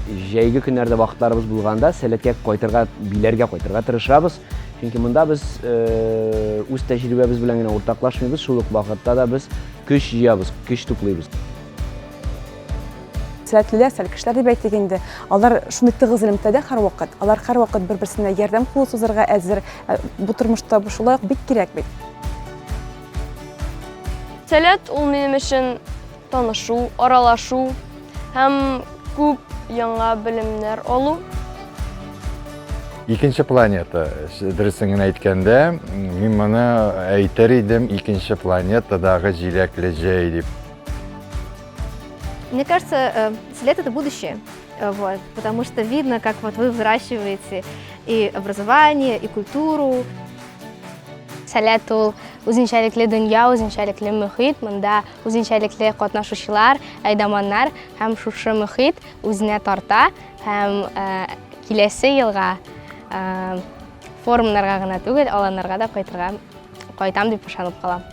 Жәйгі күннәрдә вакытларыбыз булганда сәләткә кайтырга, биләргә кайтырга тырышабыз. Чөнки монда без үз тәҗрибәбез белән генә уртаклашмыйбыз, шул ук вакытта да без көч җыябыз, көч туплыйбыз. Сәләтлеләр, сәлкешләр дип әйтик инде. Алар шундый тыгыз элемтәдә һәрвакыт. Алар һәрвакыт бер-берсенә ярдәм кулы сузарга әзер. Бу тормышта бу шулай ук бик кирәк бит. Сәләт ул минем өчен танышу, аралашу һәм күп яңа белемнәр алу. Икенче планета, дөресен генә әйткәндә, мин моны әйтер идем, икенче планетадагы җиләкле җәй дип. Мне кажется, след — это будущее, вот, потому что видно, как вот вы взращиваете и образование, и культуру. Сәләт ул үзенчәлекле дөнья, үзенчәлекле мөхит, монда үзенчәлекле катнашучылар, әйдәманнар һәм шушы мөхит үзенә тарта һәм киләсе елга форумнарга гына түгел, аланнарга да кайтам дип ышанып калам.